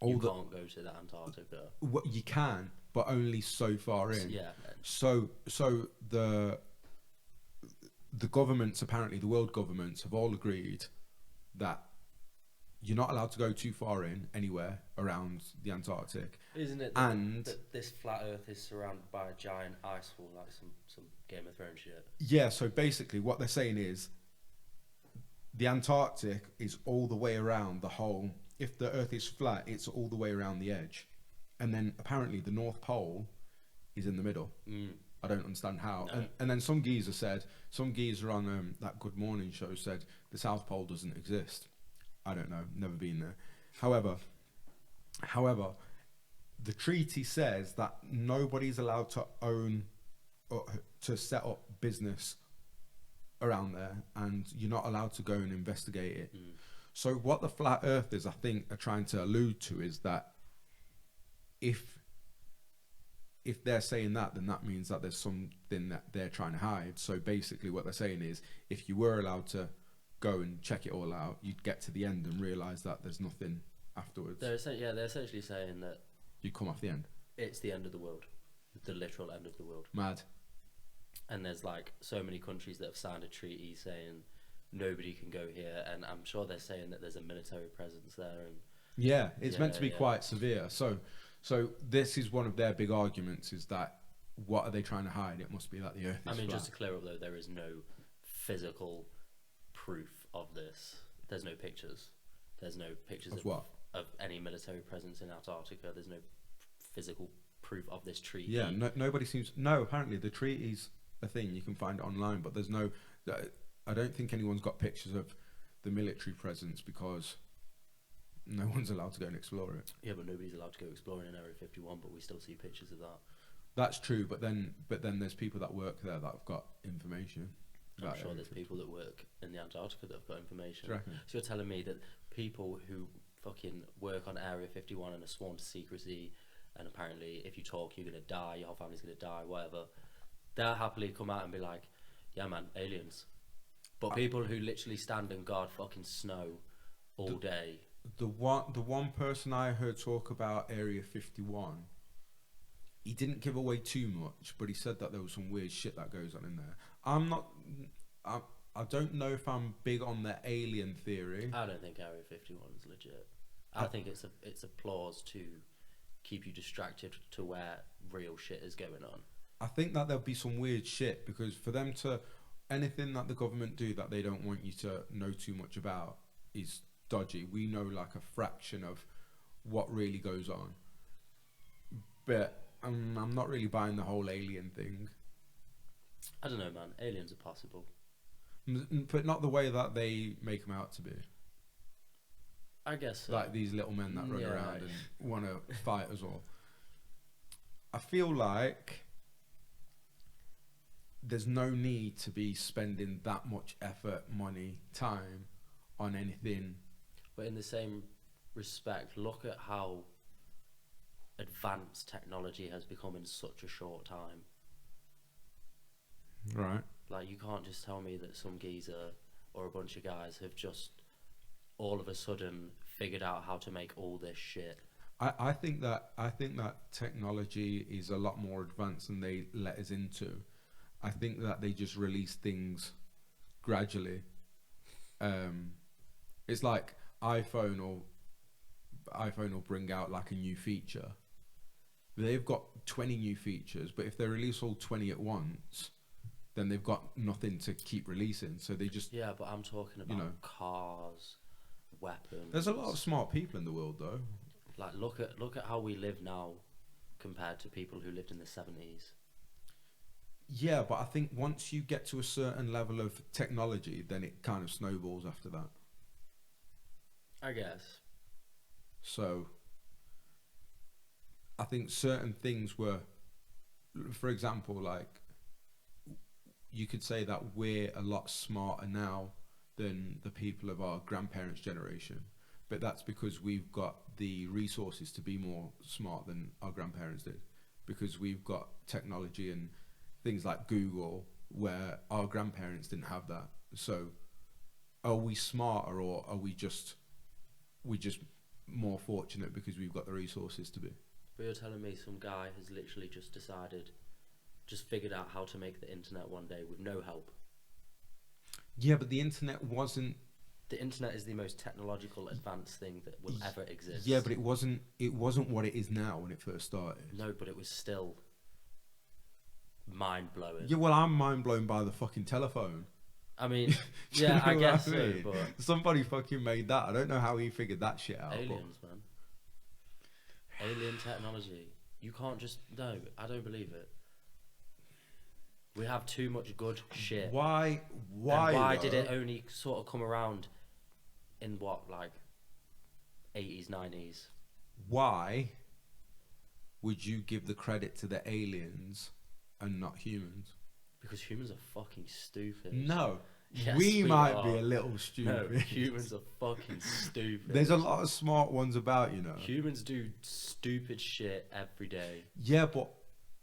you can't go to the Antarctica. You can, but only so far in. Yeah. So the governments, apparently the world governments, have all agreed that you're not allowed to go too far in anywhere around the Antarctic. Isn't it that this flat Earth is surrounded by a giant ice wall, like some Game of Thrones shit? Yeah, so basically what they're saying is the Antarctic is all the way around the whole. If the Earth is flat, it's all the way around the edge. And then apparently the North Pole is in the middle. I don't understand how. No. And then some geezer on that Good Morning show said the South Pole doesn't exist. I don't know, never been there. However, the treaty says that nobody's allowed to own or to set up business around there, and you're not allowed to go and investigate it. So what the flat earthers, I think, are trying to allude to is that if they're saying that, then that means that there's something that they're trying to hide. So basically what they're saying is, if you were allowed to go and check it all out, you'd get to the end and realise that there's nothing afterwards. They're essentially saying that You come off the end. It's the end of the world. The literal end of the world. Mad. And there's like so many countries that have signed a treaty saying nobody can go here, and I'm sure they're saying that there's a military presence there. And yeah, it's meant to be quite severe. So this is one of their big arguments, is that what are they trying to hide? It must be that the Earth is flat. just to clear up though, there is no physical proof of this. There's no pictures. There's no pictures of any military presence in Antarctica. There's no physical proof of this treaty. Yeah, nobody seems. No, apparently the treaty's a thing. You can find it online, but there's no. I don't think anyone's got pictures of the military presence because no one's allowed to go and explore it. Yeah, but nobody's allowed to go exploring in Area 51, but we still see pictures of that. That's true, but then there's people that work there that have got information. I'm sure there's people that work in the Antarctica that have got information. Do you reckon? So you're telling me that people who fucking work on Area 51 and are sworn to secrecy, and apparently if you talk you're going to die, your whole family's going to die, whatever, they'll happily come out and be like, yeah man, aliens. But people who literally stand and guard fucking snow all day. The one person I heard talk about Area 51, he didn't give away too much, but he said that there was some weird shit that goes on in there. I don't know if I'm big on the alien theory. I don't think Area 51 is legit. I think it's a clause to keep you distracted to where real shit is going on. I think that there'll be some weird shit, because for them to, anything that the government do that they don't want you to know too much about is dodgy. We know like a fraction of what really goes on. But I'm not really buying the whole alien thing. I don't know, man. Aliens are possible. But not the way that they make them out to be. I guess so. Like these little men that run around and want to fight us all. I feel like there's no need to be spending that much effort, money, time on anything. But in the same respect, look at how advanced technology has become in such a short time. Right. Like, you can't just tell me that some geezer or a bunch of guys have just all of a sudden figured out how to make all this shit. I think that technology is a lot more advanced than they let us into. I think that they just release things gradually. It's like iPhone will bring out like a new feature. They've got 20 new features, but if they release all 20 at once, then they've got nothing to keep releasing. So they just... Yeah, but I'm talking about cars, weapons. There's a lot of smart people in the world, though. Like, look at how we live now compared to people who lived in the 70s. Yeah, but I think once you get to a certain level of technology, then it kind of snowballs after that. I guess. So I think certain things were, for example, like, you could say that we're a lot smarter now than the people of our grandparents' generation. But that's because we've got the resources to be more smart than our grandparents did. Because we've got technology and things like Google, where our grandparents didn't have that. So are we smarter, or are we just more fortunate because we've got the resources to be? But you're telling me some guy has literally just figured out how to make the internet one day with no help. Yeah, but the internet wasn't... The internet is the most technological advanced thing that will ever exist. Yeah, but it wasn't what it is now when it first started. No, but it was still mind-blowing. Yeah, well, I'm mind-blown by the fucking telephone. I mean, yeah, I guess so, but... Somebody fucking made that. I don't know how he figured that shit out. Aliens, man. Alien technology. You can't just... No, I don't believe it. We have too much good shit. Why did it only sort of come around in what, like 80s, 90s? Why would you give the credit to the aliens and not humans? Because humans are fucking stupid. No. Yes, we might be a little stupid. No, humans are fucking stupid. There's a lot of smart ones about, you know. Humans do stupid shit every day. Yeah, but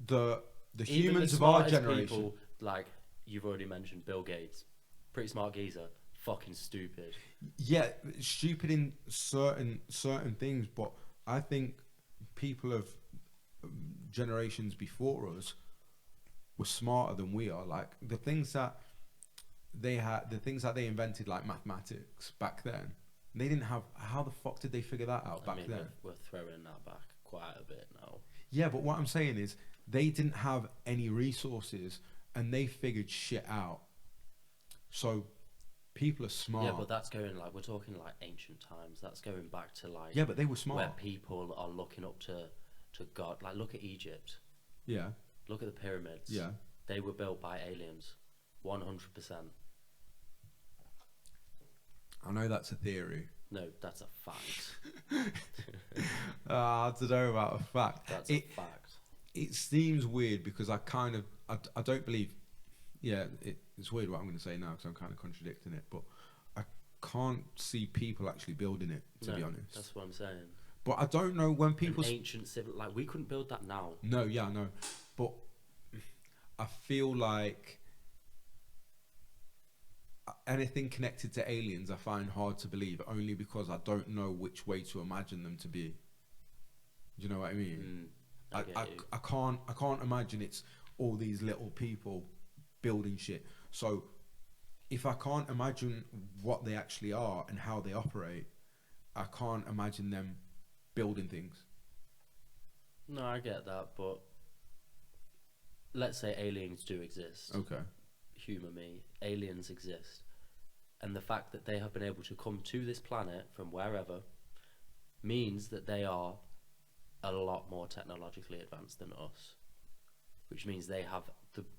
the Even humans the of our smartest generation... people, like you've already mentioned, Bill Gates, pretty smart geezer, fucking stupid. Yeah, stupid in certain things, but I think people of generations before us were smarter than we are. Like the things that they invented, like mathematics back then, they didn't have. How the fuck did they figure that out back then? We're throwing that back quite a bit now. Yeah, but what I'm saying is they didn't have any resources and they figured shit out. So people are smart. Yeah, but that's going like, we're talking like ancient times. That's going back to like... Yeah, but they were smart. Where people are looking up to God. Like, look at Egypt. Yeah. Look at the pyramids. Yeah. They were built by aliens. 100%. I know that's a theory. No, that's a fact. I don't know about a fact. That's a fact. It seems weird because I don't believe... Yeah, it's weird what I'm going to say now because I'm kind of contradicting it, but I can't see people actually building it, to be honest. That's what I'm saying. But I don't know when people... ancient civil... Like, we couldn't build that now. No, yeah, I know. But I feel like anything connected to aliens I find hard to believe, only because I don't know which way to imagine them to be. Do you know what I mean? I can't imagine it's all these little people building shit. So if I can't imagine what they actually are and how they operate, I can't imagine them building things. No, I get that, but let's say aliens do exist. Okay. Humour me. Aliens exist. And the fact that they have been able to come to this planet from wherever means that they are a lot more technologically advanced than us. Which means they have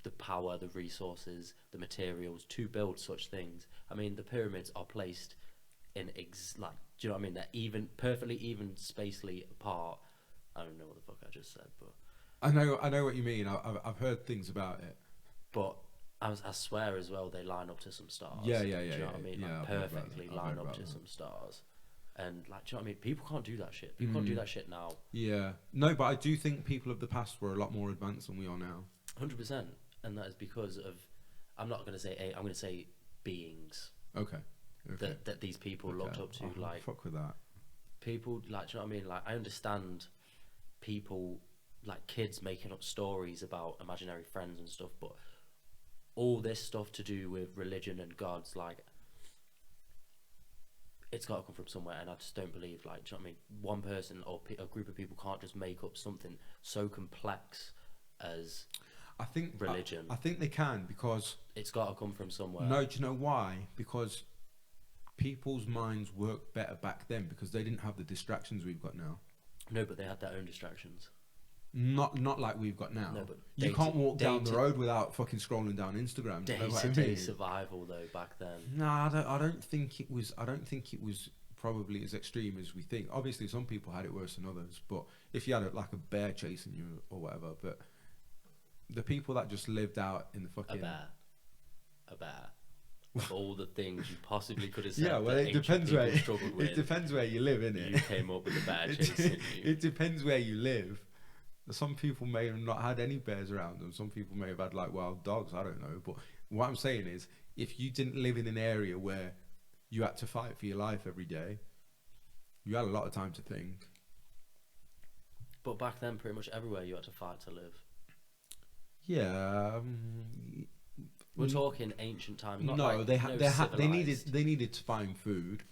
the power, the resources, the materials to build such things. I mean, the pyramids are placed in do you know what I mean? They're even perfectly even spatially apart. I don't know what the fuck I just said, but I know what you mean. I've heard things about it. But I swear as well, they line up to some stars. Yeah. Do you know what I mean? Yeah, Like, I've heard about perfectly that. line up to some stars. And like, do you know what I mean? People can't do that shit. People can't do that shit now. Yeah. No, but I do think people of the past were a lot more advanced than we are now. 100%. And that is because of, I'm not going to say I'm going to say beings. Okay. That these people looked up to. Like, fuck with that. people, like, do you know what I mean? Like, I understand people, like kids making up stories about imaginary friends and stuff, but all this stuff to do with religion and gods, like, it's got to come from somewhere, and I just don't believe, like, do you know what I mean? One person or a group of people can't just make up something so complex as religion. I think they can, because it's got to come from somewhere. No, do you know why? Because people's minds worked better back then, because they didn't have the distractions we've got now. No, but they had their own distractions. Not like we've got now. No, but you can't walk down the road without fucking scrolling down Instagram. Day-to-day survival, though, back then. Nah, I don't think it was. I don't think it was probably as extreme as we think. Obviously, some people had it worse than others. But if you had like a bear chasing you or whatever, but the people that just lived out in the fucking a bear. Of all the things you possibly could have said. Yeah, well, it depends where it depends where you live, innit? You came up with a bear chasing you. It depends where you live. Some people may have not had any bears around them. Some people may have had like wild dogs. I don't know. But what I'm saying is, if you didn't live in an area where you had to fight for your life every day, you had a lot of time to think. But back then, pretty much everywhere you had to fight to live. Yeah. We're talking ancient times. Not no, like, they needed to find food,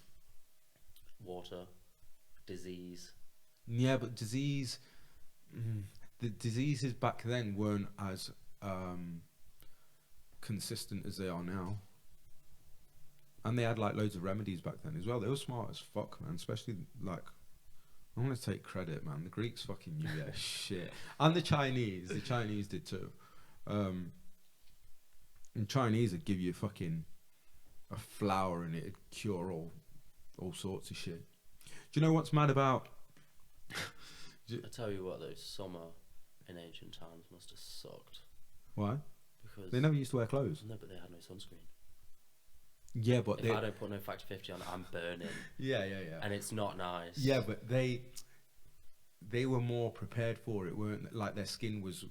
water, disease. Yeah, but disease. The diseases back then weren't as consistent as they are now, and they had like loads of remedies back then as well. They were smart as fuck, man. Especially like, I want to take credit, man. The Greeks fucking knew their shit, and the Chinese did too. And Chinese would give you fucking a flower and it'd cure all sorts of shit. Do you know what's mad about? I tell you what, though, summer in ancient times must have sucked. Why? Because they never used to wear clothes. No, but they had no sunscreen. Yeah, but if I don't put no Factor 50 on, I'm burning. Yeah. And it's not nice. Yeah, but they were more prepared for it, weren't they? Like their skin was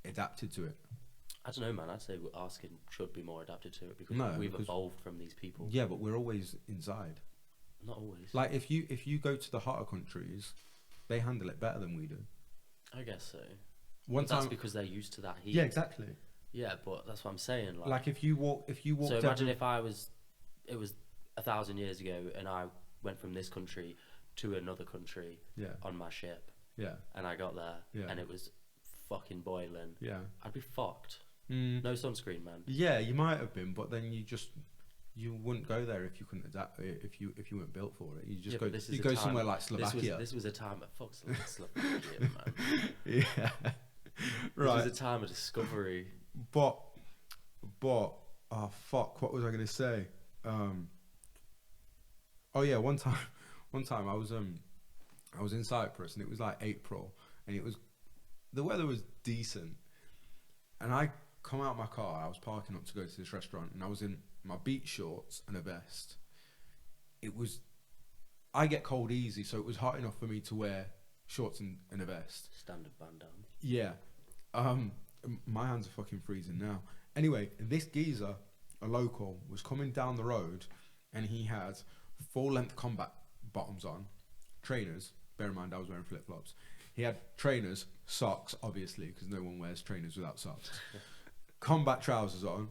adapted to it. I don't know, man. I'd say our skin should be more adapted to it because we've evolved from these people. Yeah, but we're always inside. Not always. Like if you go to the hotter countries, they handle it better than we do. I guess so. That's because they're used to that heat. Yeah, exactly. Yeah, but that's what I'm saying. Like if you walk. So imagine if it was 1,000 years ago, and I went from this country to another country. Yeah. On my ship. Yeah. And I got there. Yeah. And it was fucking boiling. Yeah. I'd be fucked. No sunscreen, man. Yeah, you might have been, but then you wouldn't go there if you couldn't adapt. If you weren't built for it, you just go somewhere like Slovakia. This was a time of Slovakia, man. Yeah, right. This was a time of discovery. But oh fuck, what was I gonna say? Oh yeah, one time I was in Cyprus and it was like April and the weather was decent, and I come out my car. I was parking up to go to this restaurant, and I was in my beach shorts and a vest. I get cold easy, so it was hot enough for me to wear shorts and a vest. Standard bandana. Yeah. My hands are fucking freezing now. Anyway, this geezer, a local, was coming down the road, and he had full-length combat bottoms on, trainers. Bear in mind, I was wearing flip-flops. He had trainers, socks, obviously, because no one wears trainers without socks. Combat trousers on.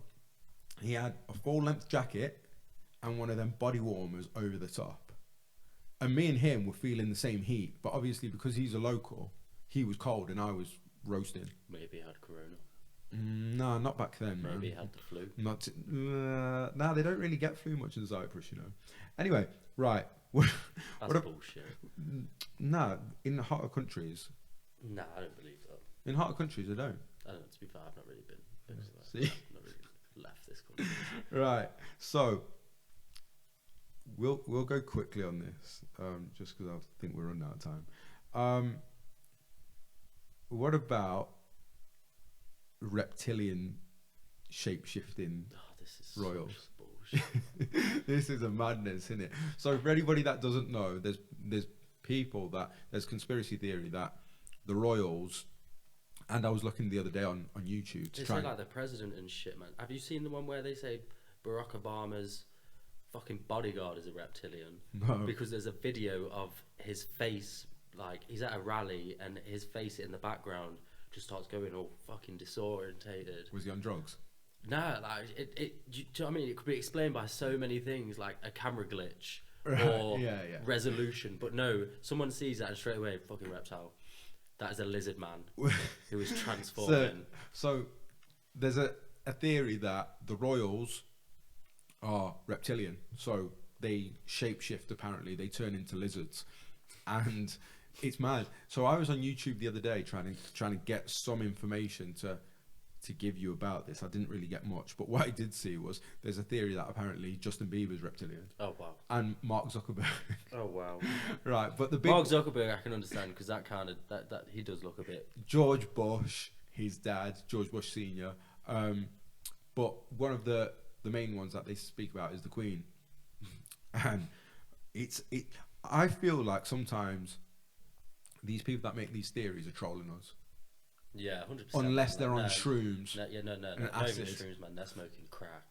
He had a full-length jacket and one of them body warmers over the top. And me and him were feeling the same heat, but obviously because he's a local, he was cold and I was roasting. Maybe he had corona. No, not back then, man. Maybe he had the flu. Nah, they don't really get flu much in Cyprus, you know. Anyway, right. That's bullshit. Nah, in hotter countries. Nah, I don't believe that. In hotter countries, they don't. I don't know, to be fair, I've not really been. See? I've not really left this country. Right, so we'll go quickly on this, just because I think we're running out of time. What about reptilian shape-shifting This is royals. such bullshit. This is a madness, isn't it? So for anybody that doesn't know, there's conspiracy theory that the royals, and I was looking the other day on YouTube to They try say like the president and shit, man. Have you seen the one where they say Barack Obama's fucking bodyguard is a reptilian? No. Because there's a video of his face, like he's at a rally and his face in the background just starts going all fucking disorientated. Was he on drugs? Nah, like do you know what I mean? It could be explained by so many things, like a camera glitch Right, or yeah. resolution. But no, someone sees that and straight away, fucking reptile. That is a lizard man who is transforming. So there's a theory that the royals are reptilian. So they shapeshift, apparently. They turn into lizards. And it's mad. So I was on YouTube the other day trying to get some information to give you about this. I didn't really get much, but what I did see was there's a theory that apparently Justin Bieber's reptilian. Oh wow. And Mark Zuckerberg. Oh wow. Right, but the big Mark Zuckerberg I can understand because that kind of that he does look a bit. George Bush, his dad, George Bush Senior. But one of the main ones that they speak about is the Queen, and I feel like sometimes these people that make these theories are trolling us. Yeah, 100%. Unless they're on shrooms. No, not even shrooms, man. They're smoking crack.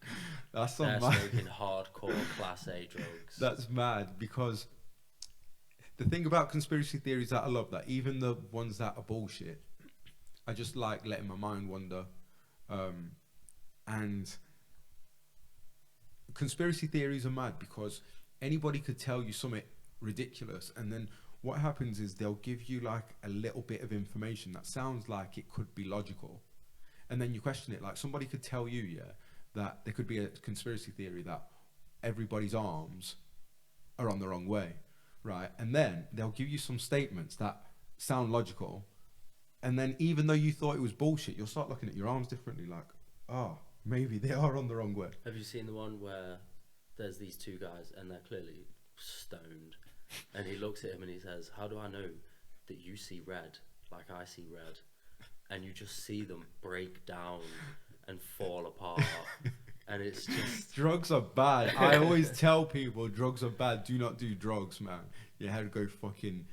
That's They're mad. smoking hardcore Class A drugs. That's mad, because the thing about conspiracy theories that I love, that even the ones that are bullshit, I just like letting my mind wander. And conspiracy theories are mad because anybody could tell you something ridiculous, and then what happens is they'll give you like a little bit of information that sounds like it could be logical, and then you question it. Like somebody could tell you, that there could be a conspiracy theory that everybody's arms are on the wrong way, right? And then they'll give you some statements that sound logical, and then even though you thought it was bullshit, you'll start looking at your arms differently, like, oh, maybe they are on the wrong way. Have you seen the one where there's these two guys and they're clearly stoned, and he looks at him and he says, "How do I know that you see red like I see red?" And you just see them break down and fall apart. And it's just... Drugs are bad. I always tell people drugs are bad. Do not do drugs, man. Your head go fucking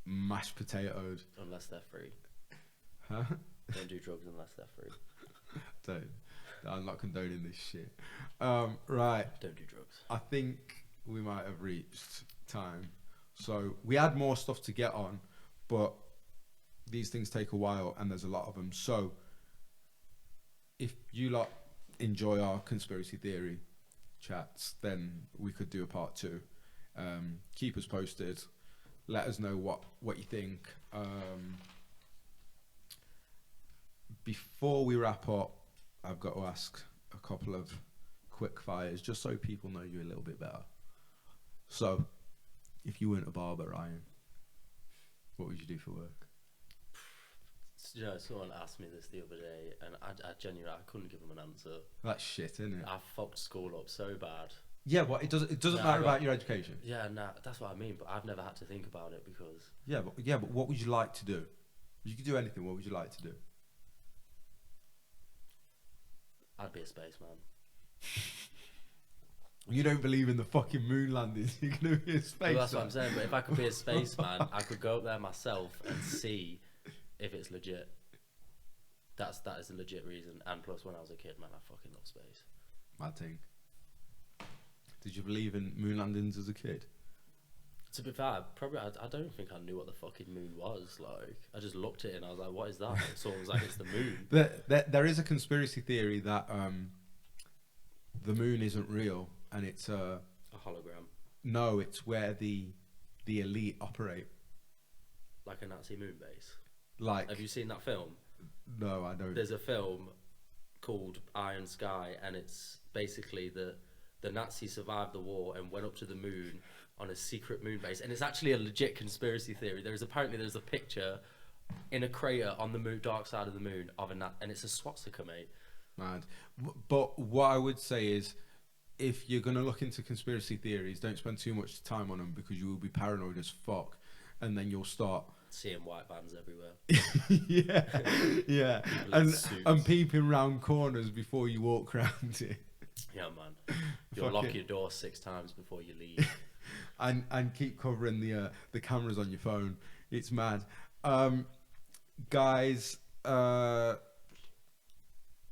mashed potatoed. Unless they're free. Huh? Don't do drugs unless they're free. Don't. I'm not condoning this shit. Right. Don't do drugs. I think we might have reached time. So we had more stuff to get on, but these things take a while and there's a lot of them. So if you lot enjoy our conspiracy theory chats, then we could do a part 2. Keep us posted. Let us know what you think. Before we wrap up, I've got to ask a couple of quick fires just so people know you a little bit better. So, if you weren't a barber, Ryan, what would you do for work? You know, someone asked me this the other day, and I genuinely couldn't give them an answer. That's shit, isn't it? I fucked school up so bad. Yeah, but it doesn't matter about your education. Yeah, that's what I mean. But I've never had to think about it because. Yeah, but what would you like to do? You could do anything. What would you like to do? I'd be a spaceman. You don't believe in the fucking moon landings. You're gonna be a spaceman. Well, that's what I'm saying. But if I could be a spaceman, I could go up there myself and see if it's legit. That is a legit reason. And plus, when I was a kid, man, I fucking love space. Mad thing. Did you believe in moon landings as a kid? To be fair, I don't think I knew what the fucking moon was. Like, I just looked at it and I was like, "What is that?" Someone was like, "It's the moon." There is a conspiracy theory that the moon isn't real and it's a hologram. No, it's where the elite operate. Like a Nazi moon base. Like, have you seen that film? No, I don't. There's a film called Iron Sky, and it's basically the Nazis survived the war and went up to the moon on a secret moon base, and it's actually a legit conspiracy theory. There's a picture in a crater on the moon, dark side of the moon, of and it's a swastika, mate. Mad. But what I would say is, if you're gonna look into conspiracy theories, don't spend too much time on them because you will be paranoid as fuck, and then you'll start Seeing white vans everywhere. yeah, People in suits. and peeping round corners before you walk round it. Yeah, man. You'll lock your door 6 times before you leave. and keep covering the cameras on your phone. It's mad. Guys,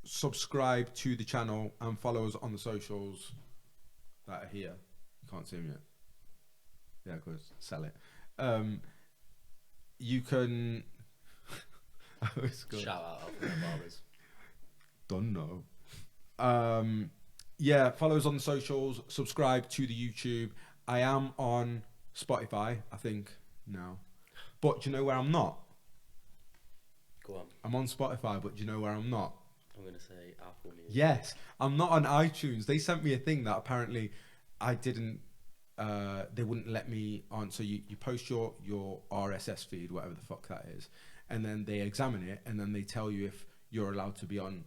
subscribe to the channel and follow us on the socials that are here. You can't see them yet. Yeah, of course. Sell it. You can. Shout out for the barbers. Don't know. Yeah, follow us on the socials. Subscribe to the YouTube. I am on Spotify, I think, now. But do you know where I'm not? Go on. I'm on Spotify, but do you know where I'm not? I'm going to say Apple Music. Yes, I'm not on iTunes. They sent me a thing that apparently I didn't, they wouldn't let me on. So you post your RSS feed, whatever the fuck that is, and then they examine it, and then they tell you if you're allowed to be on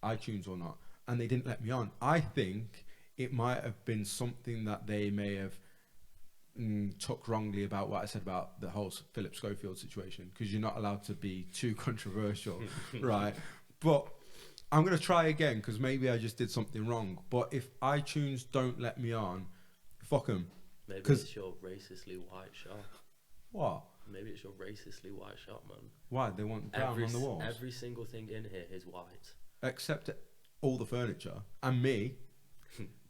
iTunes or not. And they didn't let me on. I think it might have been something that they may have took wrongly about what I said about the whole Philip Schofield situation, because you're not allowed to be too controversial, right? But I'm going to try again, because maybe I just did something wrong. But if iTunes don't let me on, fuck them. Maybe it's your racistly white shop. What? Maybe it's your racistly white shop, man. Why? They want brown on the walls? Every single thing in here is white. Except all the furniture. And me.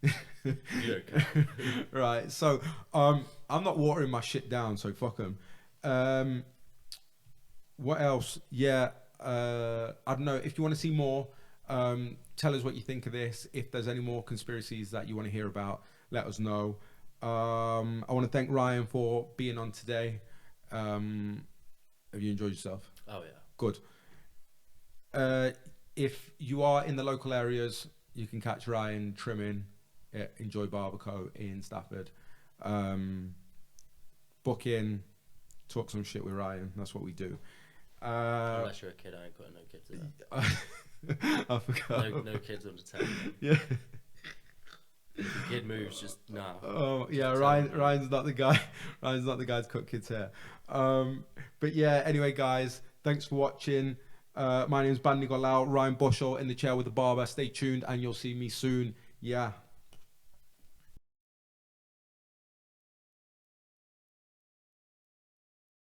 You don't care. Right, so I'm not watering my shit down, so fuck them. What else? Yeah, I don't know. If you want to see more, tell us what you think of this. If there's any more conspiracies that you want to hear about, let us know. I want to thank Ryan for being on today. Have you enjoyed yourself? Oh yeah. Good. If you are in the local areas, you can catch Ryan trimming at Enjoy Barber Co in Stafford. Book in, talk some shit with Ryan. That's what we do. Unless you're a kid, I ain't got no kids there. I forgot. No kids under 10. Yeah. If the kid moves, just nah. Oh yeah, Ryan's not the guy. Ryan's not the guy to cut kids' hair. But yeah. Anyway, guys, thanks for watching. My name's Nicolaou. Ryan Bushell in the chair with the barber. Stay tuned, and you'll see me soon. Yeah.